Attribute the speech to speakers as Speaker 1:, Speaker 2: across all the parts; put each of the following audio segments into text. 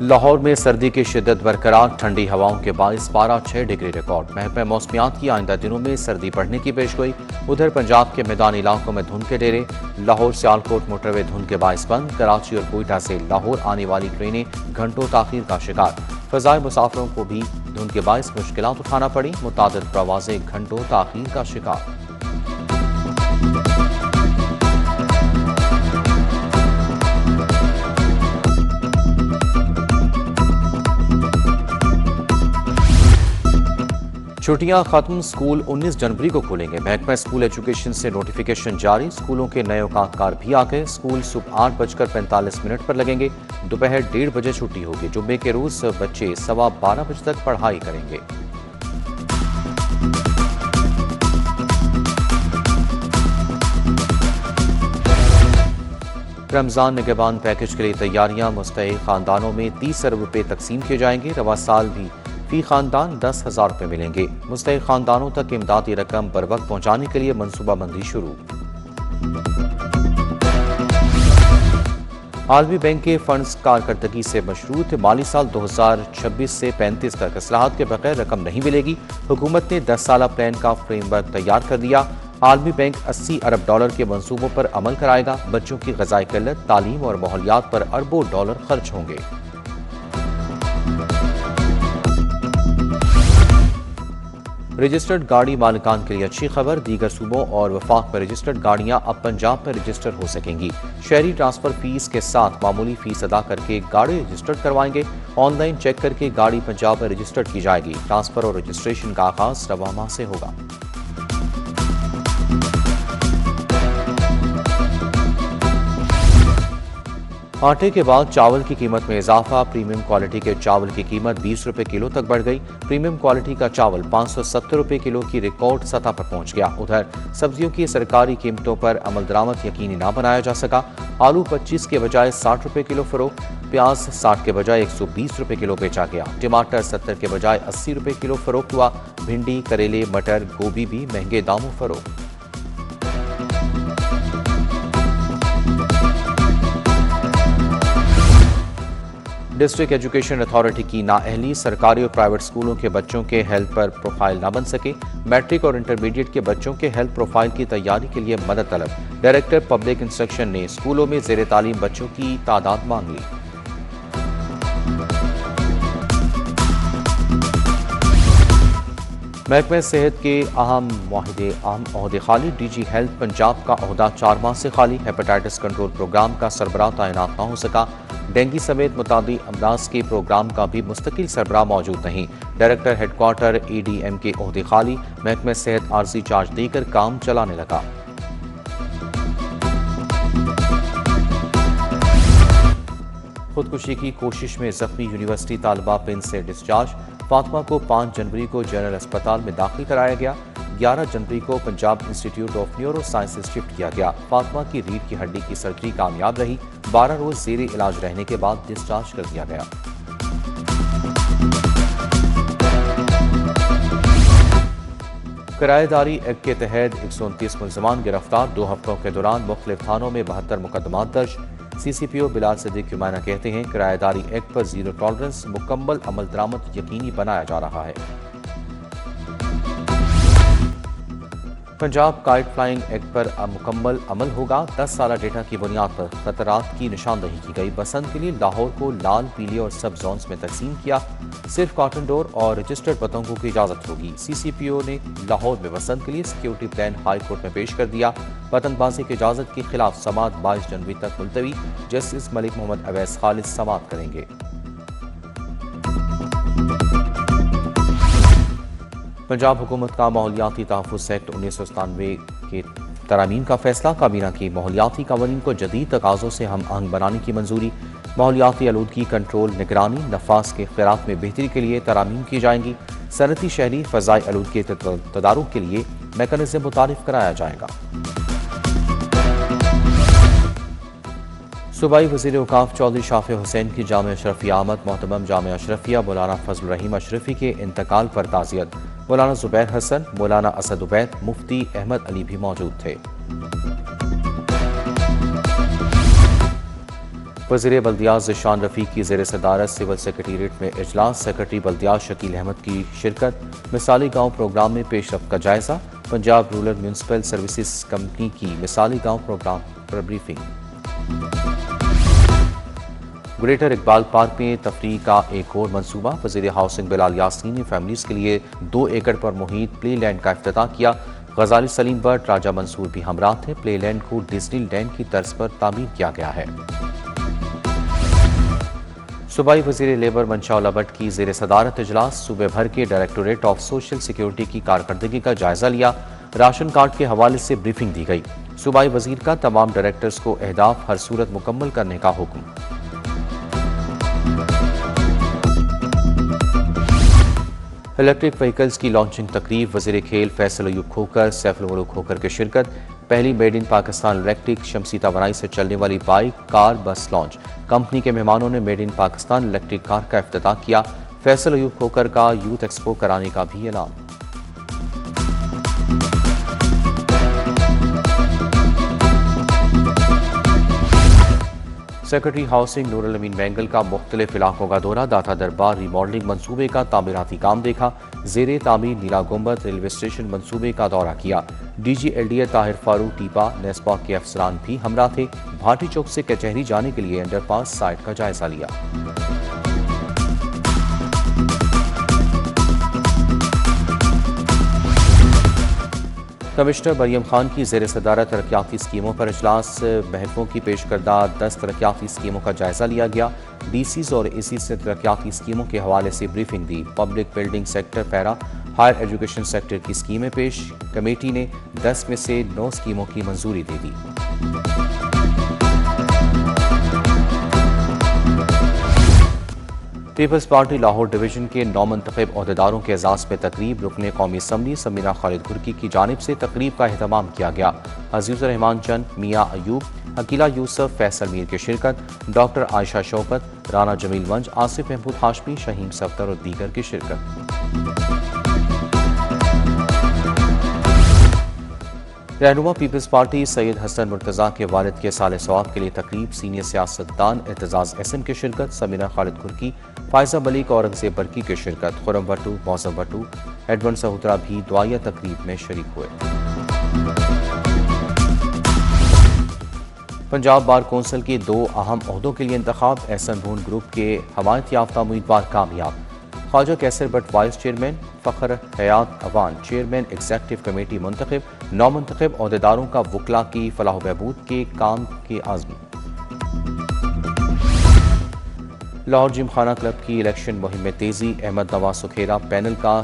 Speaker 1: लाहौर में सर्दी की शिद्दत बरकरार, ठंडी हवाओं के बायस पारा 6 डिग्री रिकॉर्ड। महकमा मौसमियात की आइंदा दिनों में सर्दी बढ़ने की पेशगोई। उधर पंजाब के मैदानी इलाकों में धुंध के डेरे। लाहौर सियालकोट मोटरवे धुंध के बायस बंद। कराची और कोयटा से लाहौर आने वाली ट्रेनें घंटों ताखीर का शिकार। फजाई मुसाफिरों को भी धुंध के बायस मुश्किलात उठाना पड़ी। मुतादिद प्रवासें घंटों ताखीर का शिकार। छुट्टियां खत्म, स्कूल 19 जनवरी को खुलेंगे। महकमा स्कूल एजुकेशन से नोटिफिकेशन जारी। स्कूलों के नए औकातकार भी आ गए। स्कूल सुबह 8:45 पर लगेंगे। दोपहर 1:30 बजे छुट्टी होगी। जुम्मे के रोज बच्चे 12:15 बजे तक पढ़ाई करेंगे। रमजान निगहबान पैकेज के लिए तैयारियां। मुस्तहिक खानदानों में 30 अरब रुपए तकसीम किए जाएंगे। रवा साल भी फी खानदान 10,000 रुपए मिलेंगे। मुस्तहिक खानदानों तक इमदादी रकम बर वक्त पहुंचाने के लिए मनसूबाबंदी शुरू। आलमी बैंक के फंड्स कारकर्दगी से मशरूत। माली साल 2026 से 35 तक इस्लाहात के बगैर रकम नहीं मिलेगी। हुकूमत ने 10 साला प्लान का फ्रेमवर्क तैयार कर दिया। आलमी बैंक 80 अरब डॉलर के मंसूबों पर अमल कराएगा। बच्चों की ग़िज़ाई किल्लत, तालीम और माहौलियात पर अरबों डॉलर खर्च होंगे। रजिस्टर्ड गाड़ी मालिकान के लिए अच्छी खबर। दीगर सूबों और वफाक में रजिस्टर्ड गाड़ियां अब पंजाब में रजिस्टर हो सकेंगी। शहरी ट्रांसफर फीस के साथ मामूली फीस अदा करके गाड़ी रजिस्टर्ड करवाएंगे। ऑनलाइन चेक करके गाड़ी पंजाब में रजिस्टर्ड की जाएगी। ट्रांसफर और रजिस्ट्रेशन का आगाज रवा माह से होगा। आटे के बाद चावल की कीमत में इजाफा। प्रीमियम क्वालिटी के चावल की कीमत 20 रुपए किलो तक बढ़ गई। प्रीमियम क्वालिटी का चावल 570 रुपए किलो की रिकॉर्ड सतह पर पहुंच गया। उधर सब्जियों की सरकारी कीमतों पर अमल दरामद यकीनी ना बनाया जा सका। आलू 25 के बजाय 60 रुपए किलो फरोख्त। प्याज 60 के बजाय 120 रुपए किलो बेचा गया। टमाटर 70 के बजाय 80 रुपए किलो फरोख्त हुआ। भिंडी, करेले, मटर, गोभी भी महंगे दामों फरोख्त। डिस्ट्रिक्ट एजुकेशन अथॉरिटी की नाअहली। सरकारी और प्राइवेट स्कूलों के बच्चों के हेल्थ पर प्रोफाइल ना बन सके। मैट्रिक और इंटरमीडिएट के बच्चों के हेल्थ प्रोफाइल की तैयारी के लिए मदद तलब। डायरेक्टर पब्लिक इंस्ट्रक्शन ने स्कूलों में ज़ेर तालीम बच्चों की तादाद मांग ली। महकमा सेहत के अहम ओहदे खाली। डीजी हेल्थ पंजाब का ओहदा 4 माह से खाली। हेपेटाइटिस कंट्रोल प्रोग्राम का सरबराह तैनात ना हो सका। डेंगू समेत मुतादी अमराज के प्रोग्राम का भी मुस्तकिल सरबराह मौजूद नहीं। डायरेक्टर हेडक्वार्टर EDM के ओहदे खाली। महकमा सेहत आर्जी चार्ज देकर काम चलाने लगा। खुदकुशी की कोशिश में जख्मी यूनिवर्सिटी तालिबा पिंड से डिस्चार्ज। फातिमा को 5 जनवरी को जनरल अस्पताल में दाखिल कराया गया। 11 जनवरी को Punjab institute of neuro sciences shift किया गया। फातिमा की रीढ़ की हड्डी की सर्जरी कामयाब रही। 12 रोज ज़ेरे इलाज रहने के बाद डिस्चार्ज कर दिया गया। किराएदारी एक्ट के तहत 129 मुल्ज़मान गिरफ्तार। 2 हफ्तों के दौरान मुख्तलिफ थानों में 72 मुकदमात दर्ज। CCPO बिलाल सिद्दीक हुमैना कहते हैं किराएदारी एक्ट पर जीरो टॉलरेंस, मुकम्मल अमल दरामद यकीनी बनाया जा रहा है। पंजाब काइट फ्लाइंग एक्ट पर मुकम्मल अमल होगा। 10 साला डेटा की बुनियाद पर खतरात की निशानदही की गई। बसंत के लिए लाहौर को लाल, पीले और सब जोन्स में तकसीम किया। सिर्फ कॉटन डोर और रजिस्टर्ड पतंगों की इजाजत होगी। CCPO ने लाहौर में बसंत के लिए सिक्योरिटी प्लान हाई कोर्ट में पेश कर दिया। पतंगबाजी की इजाजत के खिलाफ समात 22 जनवरी तक मुलतवी। जस्टिस मलिक मोहम्मद अवैस खालिद समात करेंगे। पंजाब हुकूमत का माहौलियाती तहफ़्फ़ुज़ एक्ट 1997 के तरामीम का फैसला। काबीना की माहौलियाती कवानीन को जदीद तकाज़ों से हम आहंग बनाने की मंजूरी। माहौलियाती आलूदगी कंट्रोल, निगरानी, नफास के ख़ैरात में बेहतरी के लिए तरामीम की जाएंगी। सनती शहरी फ़ज़ाई आलूदगी के तदारुक के लिए मैकेनिज़्म मुतारिफ कराया जाएगा। सूबाई वज़ीर औक़ाफ़ चौधरी शाफ़ी हुसैन की जामिया अशरफिया आमद। मोहतरम जामिया अशरफिया मौलाना फजल रहीम अशरफी के इंतकाल पर ताज़ियत। मौलाना ज़ुबैर हसन, मौलाना असद उबैद, मुफ्ती अहमद अली भी मौजूद थे। वज़ीर बल्दियात ज़िशान रफ़ीक की ज़ेर सदारत सिविल सेक्रेटेरिएट में इजलास। सेक्रेटरी बल्दियात शकील अहमद की शिरकत। मिसाली गाँव प्रोग्राम में पेशरफ्त का जायजा। Punjab rural municipal services company की मिसाली गाँव प्रोग्राम पर ब्रीफिंग। ग्रेटर इकबाल पार्क में तफरीह का एक और मनसूबा। वज़ीर हाउसिंग बिलाल यासीन ने फैमिलीज के लिए 2 एकड़ पर मुहित प्ले लैंड का इफ्तिताह किया। गजाली सलीम बट, राजा मंसूर भी हमरा थे। प्ले लैंड को डिज्नी लैंड की तर्ज पर तामीर किया गया है। सूबाई वज़ीर लेबर मंशाउल्लाह भट्ट की ज़ेर सदारत इजलास। सूबे भर के डायरेक्टोरेट ऑफ सोशल सिक्योरिटी की कारकर्दगी का जायजा लिया। राशन कार्ड के हवाले से ब्रीफिंग दी गई। सूबाई वज़ीर का तमाम डायरेक्टर्स को अहदाफ हर सूरत मुकम्मल करने का हुक्म। इलेक्ट्रिक व्हीकल्स की लॉन्चिंग तकरीब। वज़ीर खेल फैसल अयूब खोकर, सैफुल मुल्क खोकर की शिरकत। पहली मेड इन पाकिस्तान इलेक्ट्रिक शमसी तवानाई से चलने वाली बाइक, कार, बस लॉन्च। कंपनी के मेहमानों ने made in Pakistan electric car का इफ्तिताह किया। फैसल अयूब खोकर का यूथ एक्सपो कराने का भी ऐलान। सेक्रेटरी हाउसिंग नूरुल अमीन बैंगल का मुख्तलिफ इलाकों का दौरा। दाता दरबार रीमॉडलिंग मंसूबे का तामीराती काम देखा। ज़ेरे तामीर नीला गुंबद रेलवे स्टेशन मंसूबे का दौरा किया। DG LDA ताहिर फारूक टीपा नेस्पा के अफसरान भी हमरा थे। भाटी चौक से कचहरी जाने के लिए अंडरपास साइट का जायजा लिया। कमिश्नर मरियम खान की ज़ेर सदारत तरक्याती स्कीमों पर इजलास। महकमों की पेश करदा 10 तरक्याती स्कीमों का जायजा लिया गया। DCs और ACs ने तरक्याती स्कीमों के हवाले से ब्रीफिंग दी। पब्लिक बिल्डिंग सेक्टर, पैरा हायर एजुकेशन सेक्टर की स्कीमें पेश। कमेटी ने 10 में से 9 स्कीमों की मंजूरी दे दी। पीपल्स पार्टी लाहौर डिवीजन के 9 मुंतखब ओहदेदारों के एजाज़ में तकरीब। रुकने कौमी असम्बली समीना खालिद घुर्की की जानिब से तकरीब का एहतमाम किया गया। अजीज़ुर रहमान चंद, मियाँ अयूब, अकीला यूसुफ, फैसल मीर की शिरकत। डॉक्टर आयशा शौकत, राना जमील वंज, आसिफ महमूद हाशमी, शहीम सफ्तर और दीगर की शिरकत। रहनुमा पीपल्स पार्टी सैयद हसन मुर्तज़ा के वालिद के साले सवाब के लिए तकरीब। सीनियर सियासतदान एतजाज़ एहसन की शिरकत। समीना खालिद घुर्की, फायजा मलिक, औरंगजेब बरकी की शिरकत। खुरम भट्टू, मौसम भट्टू, एडवन सहुत्रा भी दुआया तकरीब में शरीक हुए। पंजाब बार कौंसिल के 2 अहम ओहदों के लिए इंतखाब। एहसन भून ग्रुप के हमायत याफ्ता उम्मीदवार कामयाब। Khawaja Qaiser Butt vice chairman, Fakhar Hayat Awan chairman executive committee मुंतखब। 9 मुंतखब ओहदेदारों का वकला की फलाह बहबूद के काम के आज़मी। लाहौर जिमखाना क्लब की इलेक्शन मुहिम में तेजी। अहमद नवाज सुखेरा पैनल का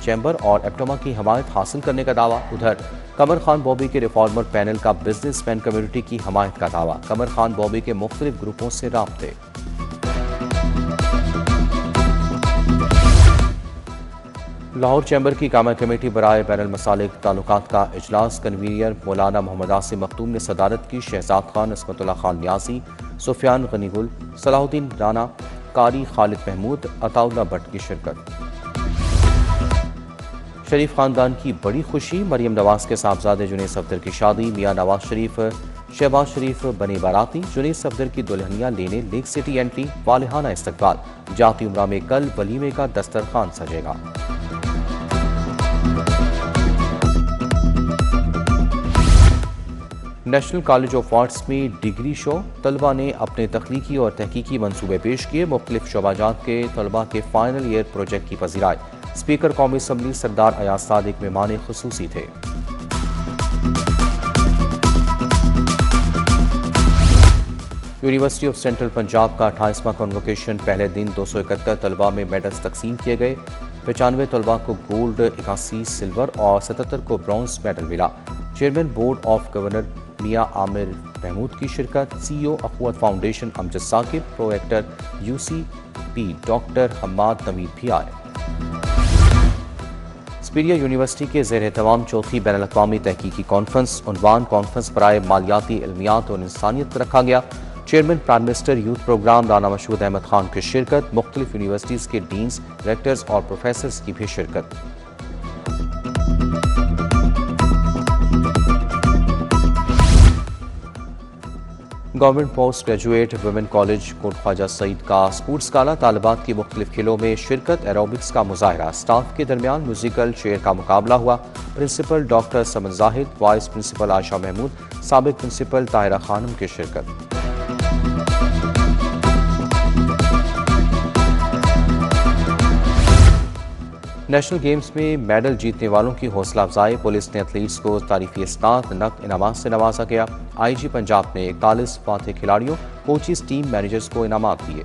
Speaker 1: चैम्बर और एप्टोमा की हमायत हासिल करने का दावा। उधर कमर खान बॉबी के रिफॉर्मर पैनल का बिजनेसमैन कम्युनिटी की हमायत का दावा। कमर खान बॉबी के मुख्तलिफ ग्रुपों से राब्ते। लाहौर चैम्बर की कामा कमेटी बराए बैनुल मसालिक ताल्लुकात का इजलास। कन्वीनियर मौलाना मोहम्मद आसिम मखदूम ने सदारत की। शहजाद खान, इसमतुल्लाह खान न्यासी, सुफियान गनीगुल, सलाहुद्दीन राना, कारी खालिद महमूद, अताउल्लाह भट्ट की शिरकत। शरीफ खानदान की बड़ी खुशी। मरियम नवाज के साहबजादे जुनैद सफदर की शादी। मियाँ नवाज शरीफ, शहबाज शरीफ बने बाराती। जुनैद सफदर की दुल्हनिया लेने लेक सिटी एंट्री। वालिहाना इस्तकबाल। जाती उम्रा में कल वलीमे का दस्तरखान सजेगा। नेशनल कॉलेज ऑफ आर्ट्स में डिग्री शो। तलबा ने अपने तख्लीकी और तहकीकी मंसूबे पेश किए। मुख्तलिफ शोबाजात के तलबा के फाइनल ईयर प्रोजेक्ट की पजीराई। स्पीकर कौमी असम्बली सरदार अयाज सादिक मेहमान खुसूसी थे। यूनिवर्सिटी ऑफ सेंट्रल पंजाब का 28वां कॉन्वोकेशन। पहले दिन 271 तलबा में मेडल्स तकसीम किए गए। 95 तलबा को गोल्ड, 81 सिल्वर और 77 को ब्रॉन्ज मेडल मिला। Chairman board of governor Mian Amir Mahmood की शिरकत। CEO Akhuwat foundation Amjad Saqib, prorector UCP doctor Hammad Naveed भी आए। स्पीरिया यूनिवर्सिटी के ज़ेर तमाम चौथी बैनुल अक़वामी तहकीकी कॉन्फ्रेंस। उन्वान कॉन्फ्रेंस बराए मालियाती इल्मियात और इंसानियत रखा गया। Chairman prime minister youth programme Rana Mashhood Ahmed Khan की शिरकत। मुख्तलिफ यूनिवर्सिटीज़ के डीन्स, डायरेक्टर्स और प्रोफेसर्स की भी शिरकत। Government post graduate women college Kot Khwaja Saeed का स्पोर्ट्स गाला, तालिबात की मुख्तलिफ खेलों में शिरकत, एरोबिक्स का मुजाहरा, स्टाफ के दरमियान म्यूजिकल चेयर का मुकाबला हुआ। प्रिंसिपल डॉक्टर समन जाहिद, वाइस प्रिंसिपल आशा महमूद, साबिक प्रिंसिपल ताहिरा खानम की शिरकत। नेशनल गेम्स में मेडल जीतने वालों की हौसला अफजाई, पुलिस ने एथलीट्स को तारीफी इस्नात नकद इनामात से नवाजा गया। IG पंजाब ने 41 फातह खिलाड़ियों, कोचिज, टीम मैनेजर्स को इनामात दिए।